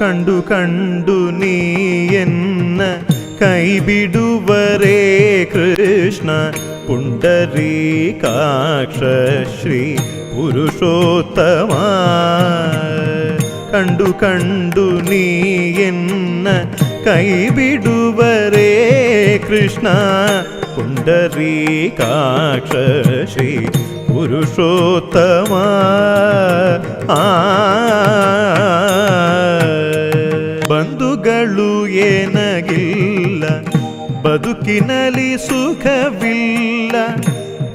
ಕಂಡು ಕಂಡು ನೀ ಎನ್ನ ಕೈ ಬಿಡುವರೇ ಕೃಷ್ಣ ಪುಂಡರೀಕಾಕ್ಷ ಶ್ರೀ ಪುರುಷೋತ್ತಮ. ಕಂಡು ಕಂಡು ನೀ ಎನ್ನ ಕೈ ಬಿಡುವರೇ ಕೃಷ್ಣ ಪುಂಡರೀಕಾಕ್ಷ ಶ್ರೀ ಪುರುಷೋತ್ತಮ. ಬಂಧುಗಳು ಏನಗಿಲ್ಲ, ಬದುಕಿನಲ್ಲಿ ಸುಖವಿಲ್ಲ,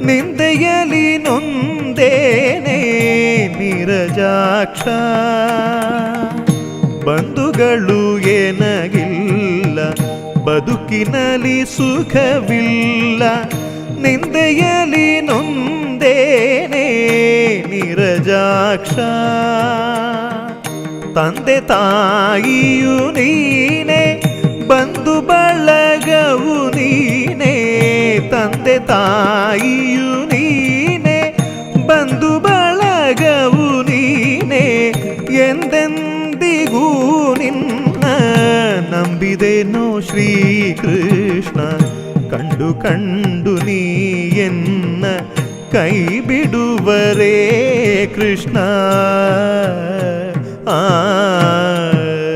ನಿಂದೆಯಲಿ ನೊಂದೇನೆ ನೀರಜಾಕ್ಷ. ಬಂಧುಗಳು ಏನಗಿಲ್ಲ, ಬದುಕಿನಲ್ಲಿ ಸುಖವಿಲ್ಲ, ನಿಂದೆಯಲಿ ನೊಂದೇನೆ ನೀರಜಾಕ್ಷ. ತಂದೆ ತಾಯಿಯು ನೀನೆ, ಬಂಧು ಬಳಗವು ನೀನೆ. ತಂದೆ ತಾಯಿಯು ನೀನೆ, ಬಂಧು ಬಳಗವು ನೀನೆ. ಎಂದೆಂದಿಗೂ ನಿನ್ನ ನಂಬಿದೆನೋ ಶ್ರೀಕೃಷ್ಣ. ಕಂಡು ಕಂಡು ನೀ ಎನ್ನ ಕೈ ಬಿಡುವರೇ ಕೃಷ್ಣ.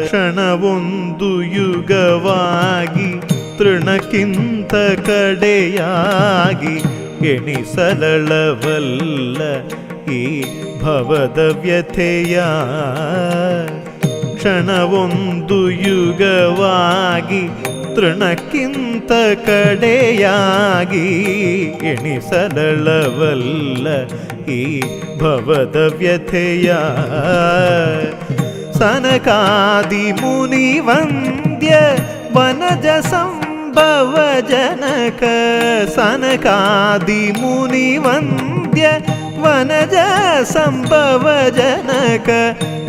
ಕ್ಷಣವೊಂದು ಯುಗವಾಗಿ ತೃಣಕ್ಕಿಂತ ಕಡೆಯಾಗಿ ಎಣಿಸಲಳವಲ್ಲ ಈ ಭವದ ವ್ಯಥೆಯ. ಕ್ಷಣವೊಂದು ಯುಗವಾಗಿ ತೃಣಕ್ಕಿಂತ ಕಡೆಯಾಗಿ ಎಣಿಸಲಳವಲ್ಲ ಈ ಭವದ ವ್ಯಥೆಯ. ಸನಕಾದಿ ಮುನಿ ವಂದ್ಯ ವನಜ ಸಂಭವ ಜನಕ. ಸನಕಾದಿ ಮುನಿ ವಂದ್ಯ ವನಜ ಸಂಭವ ಜನಕ.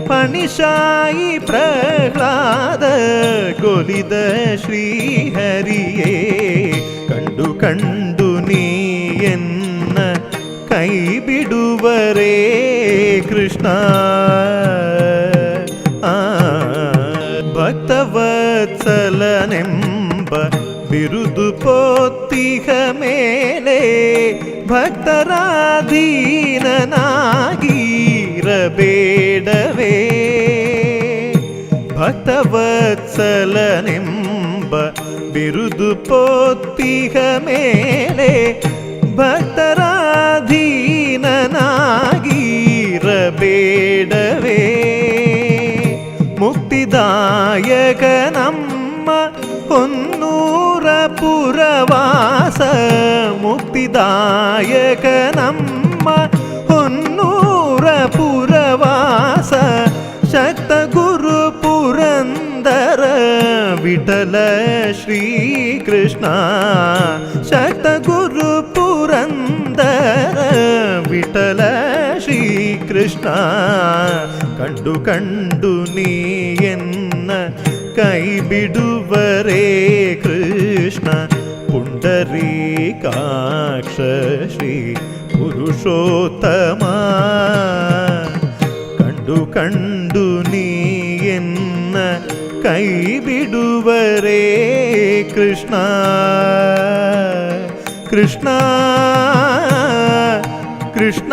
ಫಣಿಶಾಯಿ ಪ್ರಹ್ಲಾದ ಕೊಲಿದ ಶ್ರೀಹರಿಯೇ. ಕಂಡು ಕಂಡು ನೀ ಎನ್ನ ಕೈ ಬಿಡುವರೇ ಕೃಷ್ಣ. ಭಕ್ತವತ್ಸಲನೆಂಬ ಬಿರುದು ಪೋತ್ತಿಹ ಮೇಲೆ ಭಕ್ತರಾಧೀನನಾಗಿರಬೇಡವೇ. ಭಕ್ತವತ್ಸಲನೆಂಬ ಬಿರುದು ಪೋತ್ತಿಹ ಮೇಲೆ ಭಕ್ತರಾಧೀನನಾಗಿರಬೇಡವೇ. ಮುಕ್ತಿದಾಯಕ ನಮ್ಮ ಹೊನ್ನೂರ ಪುರವಾಸ. ಮುಕ್ತಿದಾಯಕ ನಮ್ಮ ಹೊನ್ನೂರ ಪುರವಾಸ. ಶಕ್ತ ಗುರು ಪುರಂದರ ವಿಠಲ ಶ್ರೀಕೃಷ್ಣ. ಶಕ್ತ ಗುರು ಪುರಂದರ ವಿಠಲ ಶ್ರೀಕೃಷ್ಣ. ಕಂಡು ಕಂಡು ನೀ ಎನ್ನ ಕೈ ಬಿಡುವರೇ ಕೃಷ್ಣ ಪುಂಡರೀಕಾಕ್ಷ ಶ್ರೀ ಪುರುಷೋತ್ತಮ. ಕಂಡು ಕಂಡು ನೀ ಎನ್ನ ಕೈ ಬಿಡುವರೇ ಕೃಷ್ಣ. ಕೃಷ್ಣ ಕೃಷ್ಣ